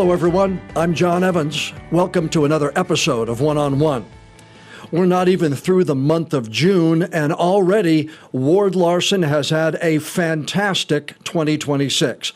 Hello, everyone. I'm Jon Evans. Welcome to another episode of One-on-One. We're not even through the month of June, and already Ward Larsen has had a fantastic 2026.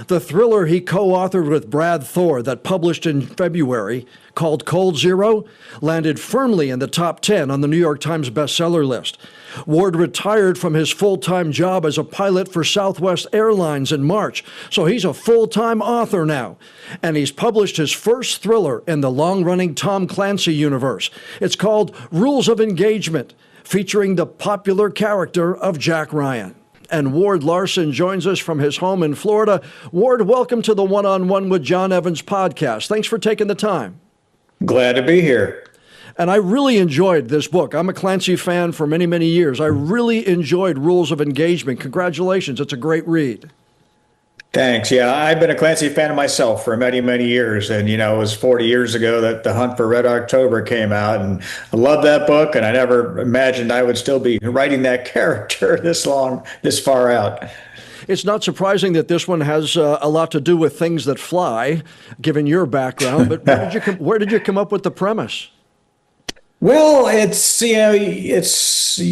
The thriller he co-authored with Brad Thor that published in February, called Cold Zero, landed firmly in the top 10 on the New York Times bestseller list. Ward retired from his full-time job as a pilot for Southwest Airlines in March, so he's a full-time author now. And he's published his first thriller in the long-running Tom Clancy universe. It's called Rules of Engagement, featuring the popular character of Jack Ryan. And Ward Larsen joins us from his home in Florida. Ward, welcome to the One-on-One with Jon Evans podcast. Thanks for taking the time. Glad to be here. And I really enjoyed this book. I'm a Clancy fan for many, many years. I really enjoyed Rules of Engagement. Congratulations. It's a great read. Thanks. Yeah, I've been a Clancy fan myself for many, many years. And, it was 40 years ago that The Hunt for Red October came out. And I love that book. And I never imagined I would still be writing that character this far out. It's not surprising that this one has a lot to do with things that fly, given your background. But where did you come up with the premise? Well, it's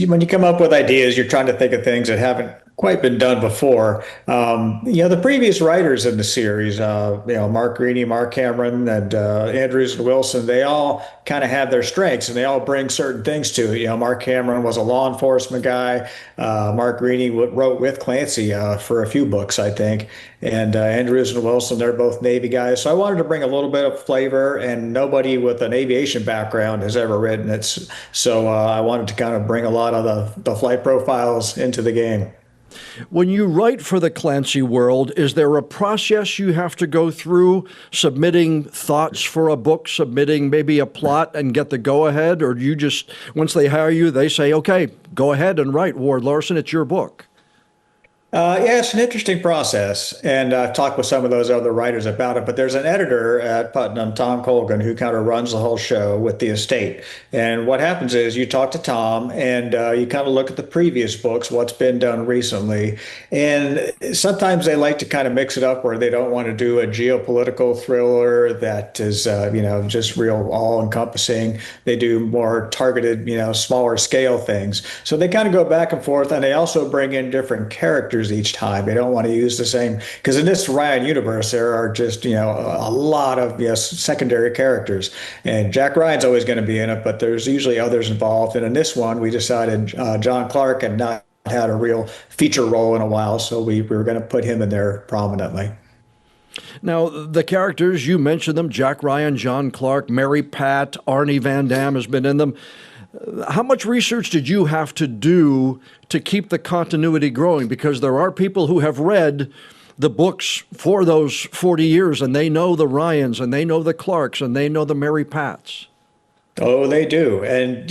when you come up with ideas, you're trying to think of things that haven't quite been done before. The previous writers in the series, Mark Greaney, Mark Cameron, and Andrews and Wilson, they all kind of have their strengths and they all bring certain things to it. Mark Cameron was a law enforcement guy. Mark Greaney wrote with Clancy for a few books, I think. And Andrews and Wilson, they're both Navy guys. So I wanted to bring a little bit of flavor, and nobody with an aviation background has ever written it. So I wanted to kind of bring a lot of the flight profiles into the game. When you write for the Clancy world, is there a process you have to go through, submitting thoughts for a book, submitting maybe a plot and get the go-ahead? Or do you just, once they hire you, they say, okay, go ahead and write, Ward Larsen, it's your book? Yeah, it's an interesting process, and I've talked with some of those other writers about it, but there's an editor at Putnam, Tom Colgan, who kind of runs the whole show with the estate. And what happens is you talk to Tom and you kind of look at the previous books, what's been done recently. And sometimes they like to kind of mix it up where they don't want to do a geopolitical thriller that is, just real all-encompassing. They do more targeted, smaller scale things. So they kind of go back and forth, and they also bring in different characters each time. They don't want to use the same, because in this Ryan universe, there are just, a lot of secondary characters. And Jack Ryan's always going to be in it, but there's usually others involved. And in this one, we decided John Clark had not had a real feature role in a while, so we were going to put him in there prominently. Now, the characters, you mentioned them, Jack Ryan, John Clark, Mary Pat, Arnie Van Dam has been in them. How much research did you have to do to keep the continuity growing? Because there are people who have read the books for those 40 years, and they know the Ryans, and they know the Clarks, and they know the Mary Pats. Oh, they do. And,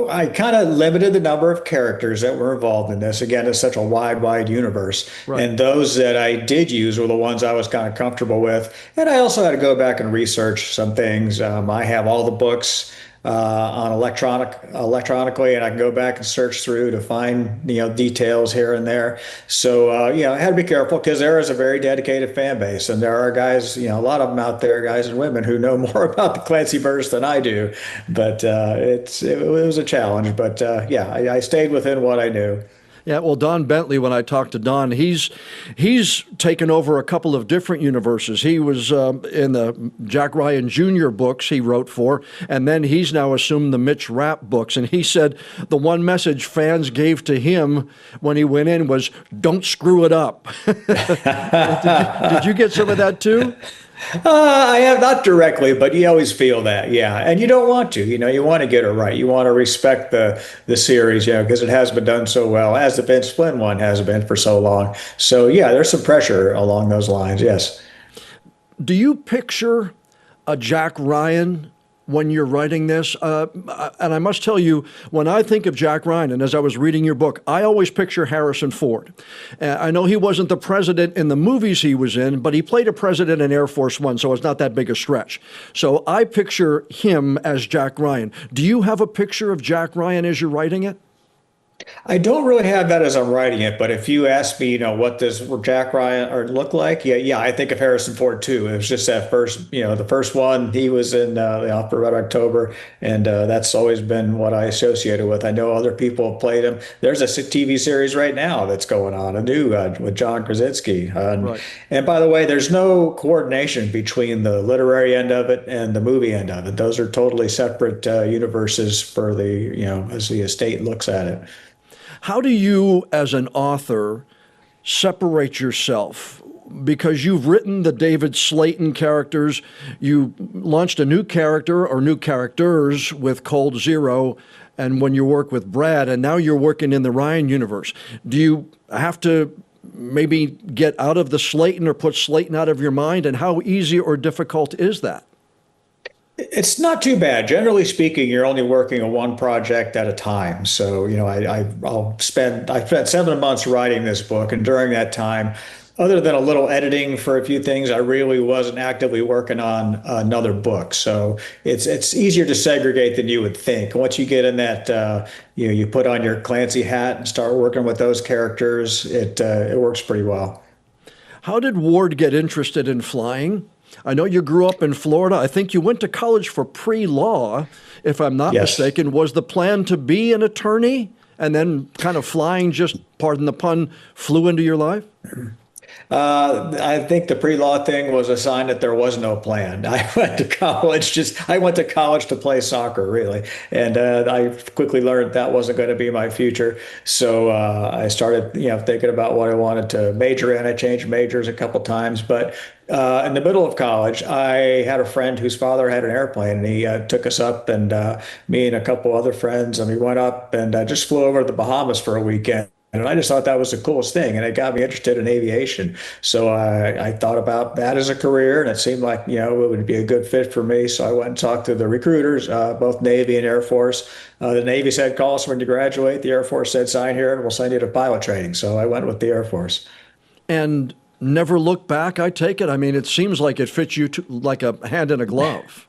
I kind of limited the number of characters that were involved in this. Again, it's such a wide universe. Right. And those that I did use were the ones I was kind of comfortable with. And I also had to go back and research some things. I have all the books on electronically, and I can go back and search through to find details here and there. So I had to be careful, because there is a very dedicated fan base, and there are guys, a lot of them out there, guys and women, who know more about the Clancyverse than I do. But it was a challenge. But I stayed within what I knew. Yeah, well, Don Bentley, when I talked to Don, he's taken over a couple of different universes. He was in the Jack Ryan Jr. books he wrote for, and then he's now assumed the Mitch Rapp books. And he said the one message fans gave to him when he went in was, don't screw it up. Did you get some of that too? I have not directly, but you always feel that, yeah. And you don't want to, you want to get it right. You want to respect the series, because it has been done so well, as the Vince Flynn one has been for so long. So yeah, there's some pressure along those lines, yes. Do you picture a Jack Ryan when you're writing this? And I must tell you, when I think of Jack Ryan, and as I was reading your book, I always picture Harrison Ford. I know he wasn't the president in the movies he was in, but he played a president in Air Force One, so it's not that big a stretch. So I picture him as Jack Ryan. Do you have a picture of Jack Ryan as you're writing it? I don't really have that as I'm writing it, but if you ask me, what does Jack Ryan or look like? Yeah, yeah, I think of Harrison Ford too. It was just that first, the first one he was in the Opera Red October, and that's always been what I associated with. I know other people have played him. There's a TV series right now that's going on, a new with John Krasinski. Right. And by the way, there's no coordination between the literary end of it and the movie end of it. Those are totally separate universes for as the estate looks at it. How do you, as an author, separate yourself? Because you've written the David Slayton characters, you launched a new character or new characters with Cold Zero, and when you work with Brad, and now you're working in the Ryan universe. Do you have to maybe get out of the Slayton or put Slayton out of your mind? And how easy or difficult is that? It's not too bad. Generally speaking, you're only working on one project at a time. So, I spent 7 months writing this book, and during that time, other than a little editing for a few things, I really wasn't actively working on another book. So it's easier to segregate than you would think. Once you get in that, you put on your Clancy hat and start working with those characters, it works pretty well. How did Ward get interested in flying? I know you grew up in Florida. I think you went to college for pre-law, if I'm not Yes. mistaken. Was the plan to be an attorney and then kind of flying, just pardon the pun, flew into your life? I think the pre-law thing was a sign that there was no plan. I went to college to play soccer, really. And I quickly learned that wasn't going to be my future. So I started, thinking about what I wanted to major in. I changed majors a couple times, but in the middle of college, I had a friend whose father had an airplane, and he took us up, and me and a couple other friends, and we went up and just flew over to the Bahamas for a weekend. And I just thought that was the coolest thing, and it got me interested in aviation. So I thought about that as a career, and it seemed like it would be a good fit for me. So I went and talked to the recruiters, both Navy and Air Force. The Navy said, "Call us when you graduate." The Air Force said, "Sign here, and we'll send you to pilot training." So I went with the Air Force. And never look back, I take it? I mean, it seems like it fits you like a hand in a glove.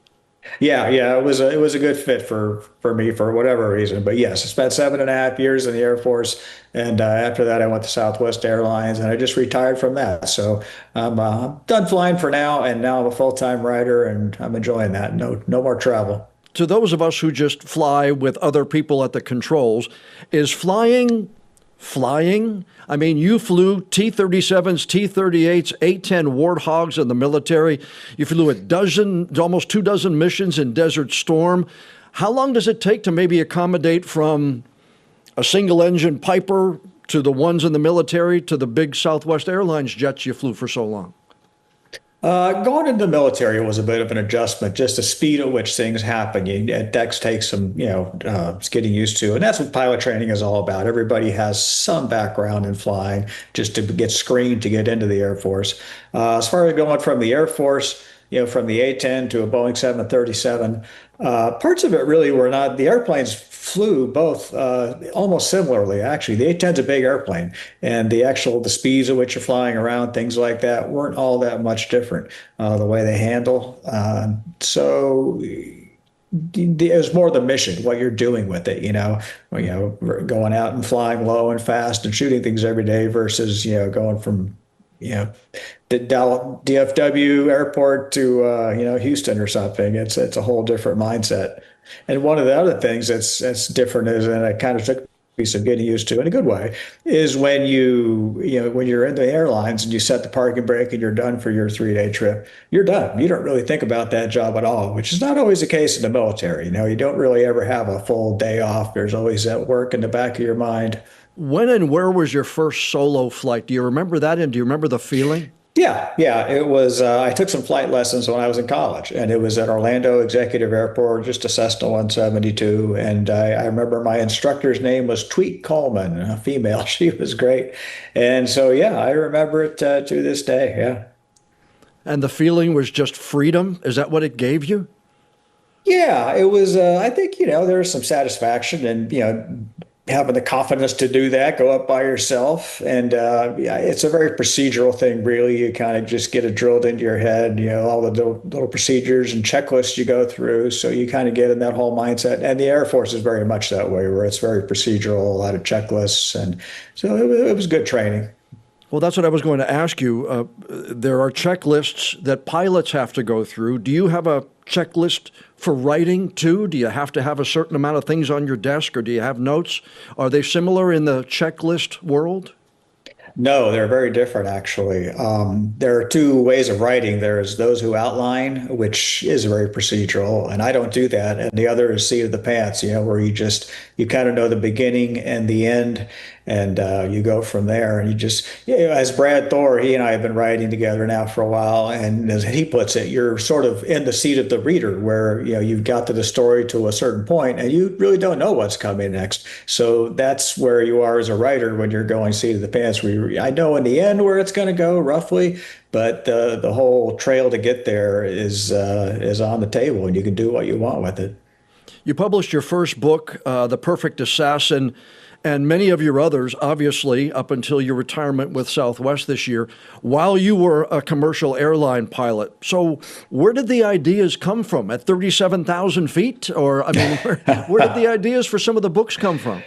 Yeah, yeah, it was a good fit for me for whatever reason. But yes, I spent 7.5 years in the Air Force, and after that, I went to Southwest Airlines, and I just retired from that. So I'm done flying for now, and now I'm a full-time writer, and I'm enjoying that. No more travel. To those of us who just fly with other people at the controls, is flying? I mean, you flew T-37s, T-38s, A-10 Warthogs in the military. You flew almost 2 dozen missions in Desert Storm. How long does it take to maybe accommodate from a single engine Piper to the ones in the military to the big Southwest Airlines jets you flew for so long? Going into the military was a bit of an adjustment, just the speed at which things happen. Decks take some, getting used to, and that's what pilot training is all about. Everybody has some background in flying just to get screened to get into the Air Force. As far as going from the Air Force, from the A-10 to a Boeing 737, parts of it really were not. The airplanes flew both almost similarly. Actually, the A-10's a big airplane, and the speeds at which you're flying around, things like that, weren't all that much different. The way they handle, so. It was more the mission, what you're doing with it, going out and flying low and fast and shooting things every day versus, going from, you know, the DFW airport to, Houston or something. It's a whole different mindset. And one of the other things that's different is, and I kind of took piece of getting used to in a good way, is when when you're in the airlines and you set the parking brake and you're done for your 3-day trip, you're done. You don't really think about that job at all, which is not always the case in the military. You don't really ever have a full day off. There's always that work in the back of your mind. When and where was your first solo flight? Do you remember that? And do you remember the feeling? Yeah, yeah. It was, I took some flight lessons when I was in college, and it was at Orlando Executive Airport, just a Cessna 172. And I remember my instructor's name was Tweet Coleman, a female. She was great. And so, yeah, I remember it to this day. Yeah. And the feeling was just freedom? Is that what it gave you? Yeah, it was, I think, there was some satisfaction and, having the confidence to do that, go up by yourself. And yeah, it's a very procedural thing, really. You kind of just get it drilled into your head, all the little procedures and checklists you go through. So you kind of get in that whole mindset. And the Air Force is very much that way, where it's very procedural, a lot of checklists. And so it was good training. Well, that's what I was going to ask you. There are checklists that pilots have to go through. Do you have a checklist for writing too? Do you have to have a certain amount of things on your desk, or do you have notes? Are they similar in the checklist world? No, they're very different, actually. There are two ways of writing. There's those who outline, which is very procedural, and I don't do that. And the other is seat of the pants, where you kind of know the beginning and the end, and you go from there. And you just, as Brad Thor, he and I have been writing together now for a while, and as he puts it, you're sort of in the seat of the reader, where you've got to the story to a certain point, and you really don't know what's coming next. So that's where you are as a writer when you're going seat of the pants. I know in the end where it's going to go roughly, but the whole trail to get there is on the table, and you can do what you want with it. You published your first book, The Perfect Assassin, and many of your others, obviously, up until your retirement with Southwest this year, while you were a commercial airline pilot. So where did the ideas come from? At 37,000 feet? Or, I mean, where did the ideas for some of the books come from?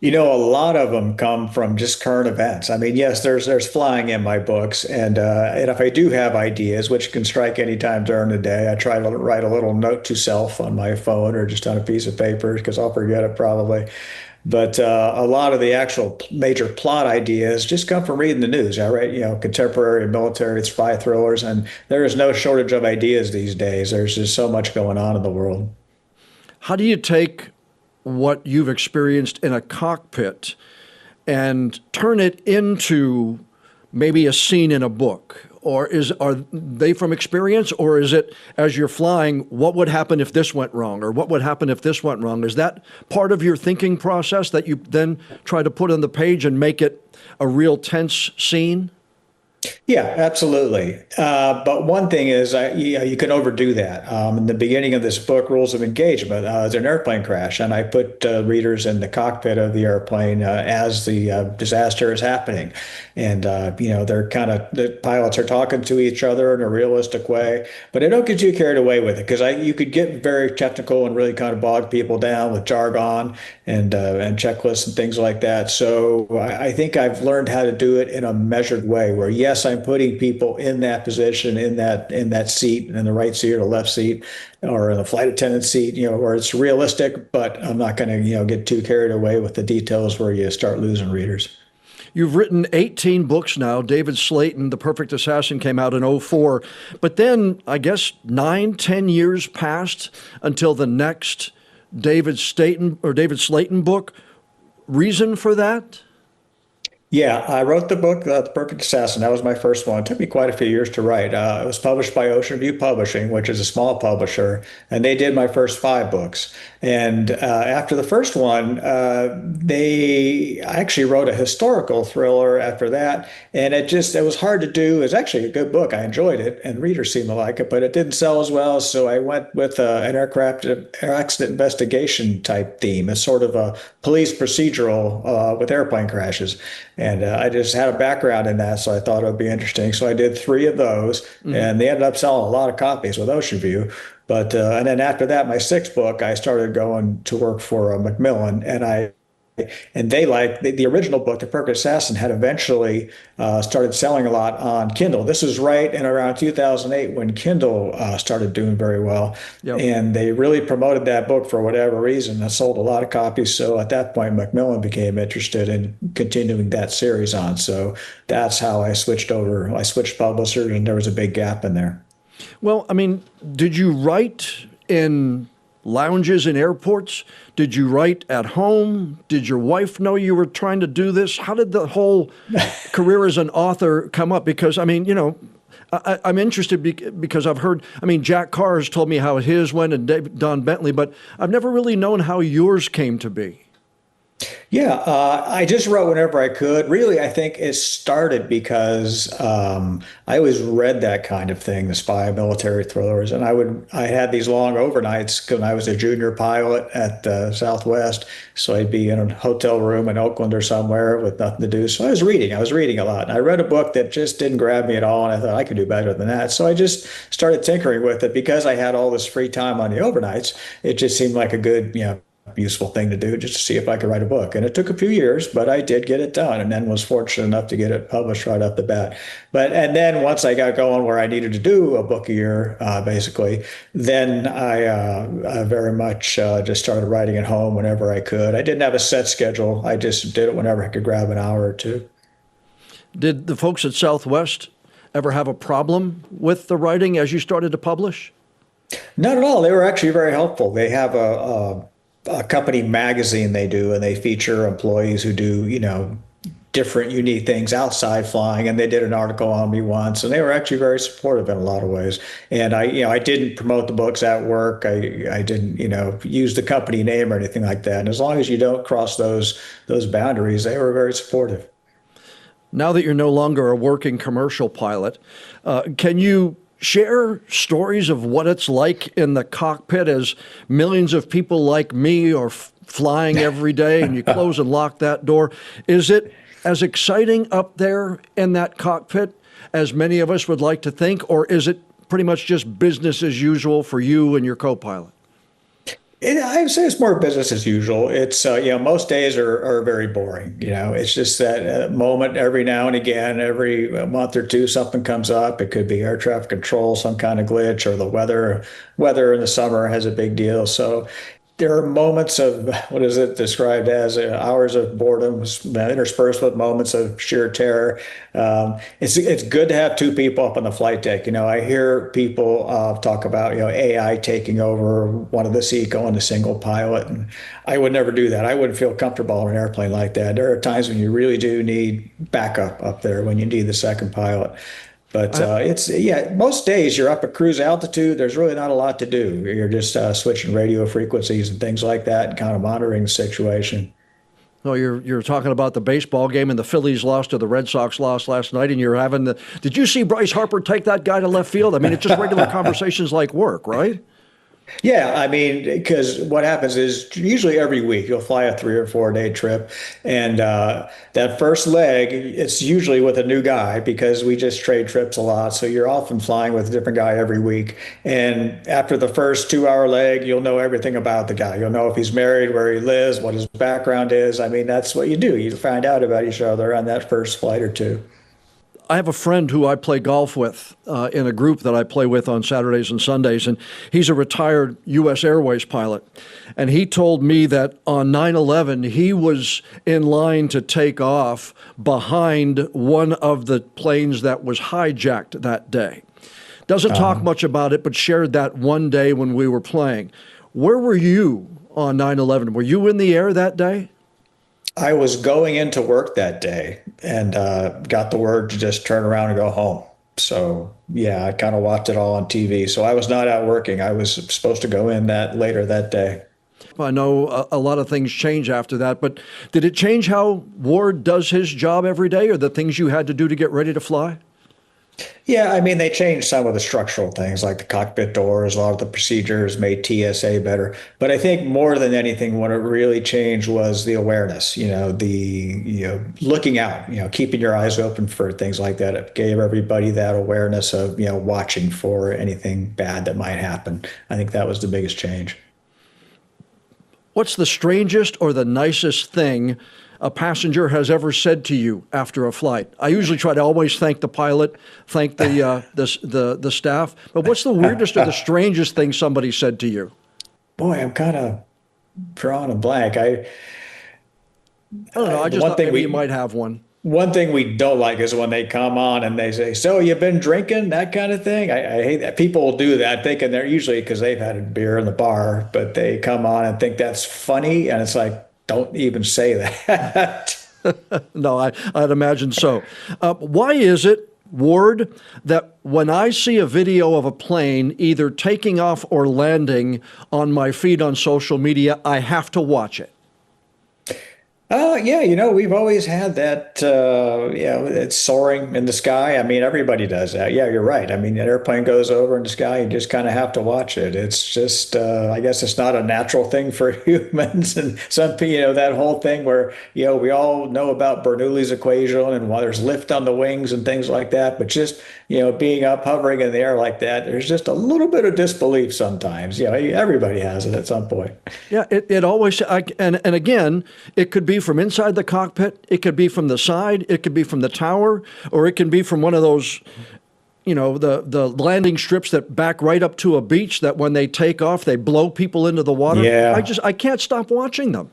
A lot of them come from just current events. I mean, yes, there's flying in my books, and if I do have ideas, which can strike any time during the day, I try to write a little note to self on my phone or just on a piece of paper, because I'll forget it probably. But a lot of the actual major plot ideas just come from reading the news. I write, contemporary and military spy thrillers, and there is no shortage of ideas these days. There's just so much going on in the world. How do you take what you've experienced in a cockpit and turn it into maybe a scene in a book? Or are they from experience, or is it, as you're flying, what would happen if this went wrong, or what would happen if this went wrong? Is that part of your thinking process that you then try to put on the page and make it a real tense scene? Yeah, absolutely. But one thing is, you can overdo that. In the beginning of this book, Rules of Engagement, there's an airplane crash, and I put readers in the cockpit of the airplane as the disaster is happening. And, the pilots are talking to each other in a realistic way, but I don't get too carried away with it, because you could get very technical and really kind of bog people down with jargon and checklists and things like that. So I think I've learned how to do it in a measured way, where yes, I'm putting people in that position, in that seat, in the right seat or the left seat, or in the flight attendant seat, where it's realistic, but I'm not going to, get too carried away with the details where you start losing readers. You've written 18 books now. David Slayton, The Perfect Assassin, came out in '04. But then, I guess, 9, 10 years passed until the next David Slayton book. Reason for that? Yeah, I wrote the book, The Perfect Assassin. That was my first one. It took me quite a few years to write. It was published by Ocean View Publishing, which is a small publisher, and they did my first 5 books. And after the first one, I actually wrote a historical thriller after that, and it was hard to do. It was actually a good book. I enjoyed it, and readers seemed to like it, but it didn't sell as well. So I went with an aircraft accident investigation type theme. It's sort of a police procedural with airplane crashes. And I just had a background in that, so I thought it would be interesting. So I did 3 of those, and they ended up selling a lot of copies with Ocean View. But and then after that, my 6th book, I started going to work for Macmillan, and they the original book, The Perfect Assassin, had eventually started selling a lot on Kindle. This was right in around 2008 when Kindle started doing very well. Yep. And they really promoted that book for whatever reason. It sold a lot of copies. So at that point, Macmillan became interested in continuing that series on. So that's how I switched over. I switched publishers, and there was a big gap in there. Well, I mean, did you write in lounges in airports? Did you write at home? Did your wife know you were trying to do this? How did the whole career as an author come up? Because, I mean, I'm interested because I've heard, Jack Carr has told me how his went, and Don Bentley, but I've never really known how yours came to be. Yeah, I just wrote whenever I could. Really, I think it started because I always read that kind of thing, the spy military thrillers, and I had these long overnights when I was a junior pilot at Southwest. So I'd be in a hotel room in Oakland or somewhere with nothing to do. So I was reading. I was reading a lot. And I read a book that just didn't grab me at all, and I thought I could do better than that. So I just started tinkering with it because I had all this free time on the overnights. It just seemed like a good, useful thing to do just to see if I could write a book. And it took a few years, but I did get it done and then was fortunate enough to get it published right off the bat. And then once I got going where I needed to do a book a year, basically, then I very much just started writing at home whenever I could. I didn't have a set schedule. I just did it whenever I could grab an hour or two. Did the folks at Southwest ever have a problem with the writing as you started to publish? Not at all. They were actually very helpful. They have a company magazine they do, and they feature employees who do, different unique things outside flying. And they did an article on me once, and they were actually very supportive in a lot of ways. And I didn't promote the books at work. I didn't, use the company name or anything like that. And as long as you don't cross those boundaries, they were very supportive. Now that you're no longer a working commercial pilot, can you share stories of what it's like in the cockpit as millions of people like me are flying every day and you close and lock that door? Is it as exciting up there in that cockpit as many of us would like to think, or is it pretty much just business as usual for you and your co-pilot? I would say it's more business as usual. It's most days are very boring. It's just that moment every now and again, every month or two, something comes up. It could be air traffic control, some kind of glitch, or the weather. Weather in the summer has a big deal. So there are moments of, what is it described as, hours of boredom interspersed with moments of sheer terror. It's good to have two people up on the flight deck. I hear people talk about AI taking over one of the seat, going to single pilot, and I would never do that. I wouldn't feel comfortable on an airplane like that. There are times when you really do need backup up there, when you need the second pilot. But most days you're up at cruise altitude. There's really not a lot to do. You're just switching radio frequencies and things like that, and kind of monitoring the situation. No, you're talking about the baseball game, and the Phillies lost or the Red Sox lost last night, and you're having did you see Bryce Harper take that guy to left field? I mean, it's just regular conversations like work, right? Yeah, I mean, because what happens is usually every week you'll fly a 3 or 4 day trip, and that first leg, it's usually with a new guy because we just trade trips a lot. So you're often flying with a different guy every week. And after the first 2 hour leg, you'll know everything about the guy. You'll know if he's married, where he lives, what his background is. I mean, that's what you do. You find out about each other on that first flight or two. I have a friend who I play golf with in a group that I play with on Saturdays and Sundays, and he's a retired U.S. Airways pilot. And he told me that on 9/11, he was in line to take off behind one of the planes that was hijacked that day. Doesn't talk much about it, but shared that one day when we were playing. Where were you on 9/11? Were you in the air that day? I was going into work that day and got the word to just turn around and go home. So yeah, I kind of watched it all on TV. So I was not out working. I was supposed to go in that later that day. I know a lot of things change after that, but did it change how Ward does his job every day, or the things you had to do to get ready to fly? Yeah, I mean, they changed some of the structural things like the cockpit doors, a lot of the procedures made TSA better. But I think more than anything, what it really changed was the awareness, looking out, keeping your eyes open for things like that. It gave everybody that awareness of, watching for anything bad that might happen. I think that was the biggest change. What's the strangest or the nicest thing a passenger has ever said to you after a flight? I usually try to always thank the pilot, thank the staff. But what's the weirdest or the strangest thing somebody said to you? Boy, I'm kind of drawing a blank. I don't know. I just thought maybe you might have one. One thing we don't like is when they come on and they say, "So you've been drinking?" That kind of thing. I hate that. People will do that thinking they're usually because they've had a beer in the bar, but they come on and think that's funny. And it's like, don't even say that. No, I'd imagine so. Why is it, Ward, that when I see a video of a plane either taking off or landing on my feed on social media, I have to watch it? Yeah, we've always had that, it's soaring in the sky. I mean, everybody does that. Yeah, you're right. I mean, an airplane goes over in the sky, you just kind of have to watch it. It's just, I guess it's not a natural thing for humans. And some people, that whole thing where, we all know about Bernoulli's equation and why there's lift on the wings and things like that. But just, being up, hovering in the air like that, there's just a little bit of disbelief sometimes. Everybody has it at some point. Yeah, it always, and again, it could be from inside the cockpit, it could be from the side, it could be from the tower, or it can be from one of those, the landing strips that back right up to a beach that when they take off, they blow people into the water. Yeah. I can't stop watching them.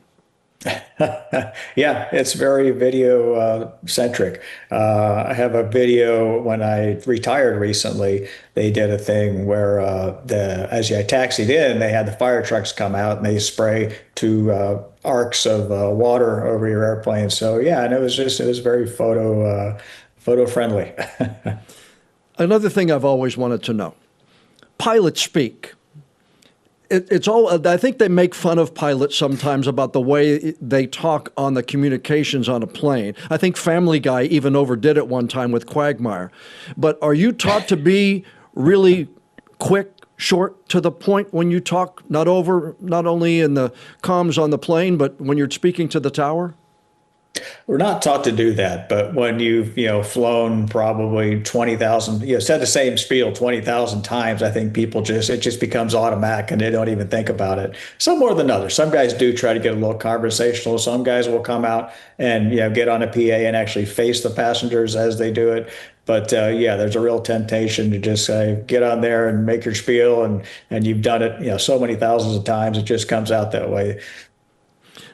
Yeah, it's very video centric. I have a video when I retired recently. They did a thing where as you taxied in, they had the fire trucks come out and they spray two arcs of water over your airplane. So yeah, and it was very photo friendly. Another thing I've always wanted to know, pilot speak. It's all, I think they make fun of pilots sometimes about the way they talk on the communications on a plane. I think Family Guy even overdid it one time with Quagmire. But are you taught to be really quick, short, to the point when you talk, not only in the comms on the plane, but when you're speaking to the tower? We're not taught to do that, but when you've, flown probably 20,000, said the same spiel 20,000 times, I think it just becomes automatic and they don't even think about it. Some more than others. Some guys do try to get a little conversational. Some guys will come out and, get on a PA and actually face the passengers as they do it. But yeah, there's a real temptation to just get on there and make your spiel, and you've done it, so many thousands of times, it just comes out that way.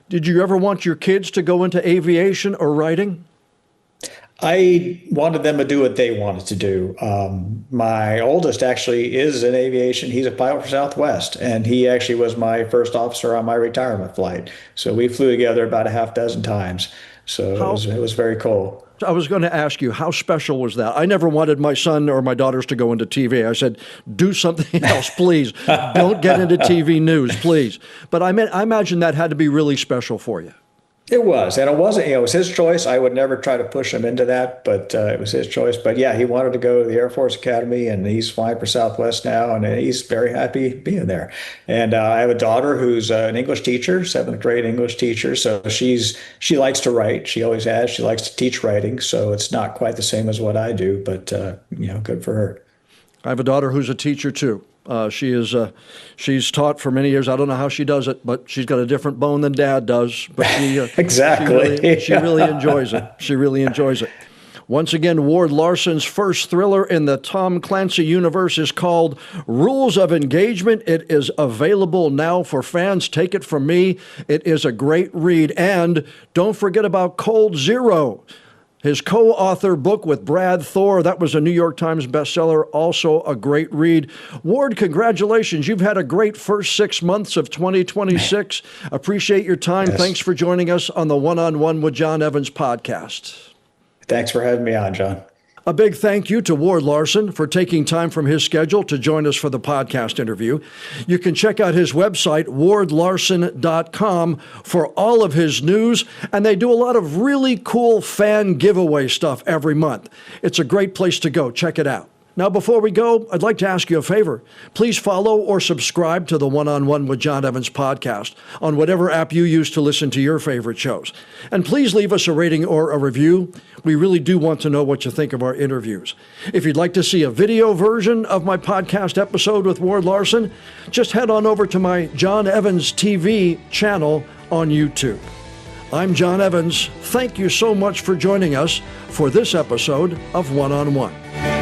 Did you ever want your kids to go into aviation or writing? I wanted them to do what they wanted to do. My oldest actually is in aviation. He's a pilot for Southwest, and he actually was my first officer on my retirement flight. So we flew together about a half dozen times. So it was very cool. I was going to ask you, how special was that? I never wanted my son or my daughters to go into TV. I said, do something else, please. Don't get into TV news, please. But I imagine that had to be really special for you. It was, and it wasn't, it was his choice. I would never try to push him into that, but it was his choice. But yeah, he wanted to go to the Air Force Academy, and he's flying for Southwest now, and he's very happy being there. And I have a daughter who's an English teacher, seventh grade English teacher. So she likes to write. She always has. She likes to teach writing. So it's not quite the same as what I do, but good for her. I have a daughter who's a teacher too. She's taught for many years. I don't know how she does it, but she's got a different bone than Dad does. But exactly. She really enjoys it. She really enjoys it. Once again, Ward Larsen's first thriller in the Tom Clancy universe is called Rules of Engagement. It is available now for fans. Take it from me. It is a great read. And don't forget about Cold Zero, his co-author book with Brad Thor. That was a New York Times bestseller, also a great read. Ward, congratulations. You've had a great first 6 months of 2026. Appreciate your time. Yes. Thanks for joining us on the One-on-One with Jon Evans podcast. Thanks for having me on, John. A big thank you to Ward Larsen for taking time from his schedule to join us for the podcast interview. You can check out his website, wardlarsen.com, for all of his news, and they do a lot of really cool fan giveaway stuff every month. It's a great place to go. Check it out. Now, before we go, I'd like to ask you a favor. Please follow or subscribe to the One-on-One with Jon Evans podcast on whatever app you use to listen to your favorite shows. And please leave us a rating or a review. We really do want to know what you think of our interviews. If you'd like to see a video version of my podcast episode with Ward Larsen, just head on over to my Jon Evans TV channel on YouTube. I'm Jon Evans. Thank you so much for joining us for this episode of One-on-One.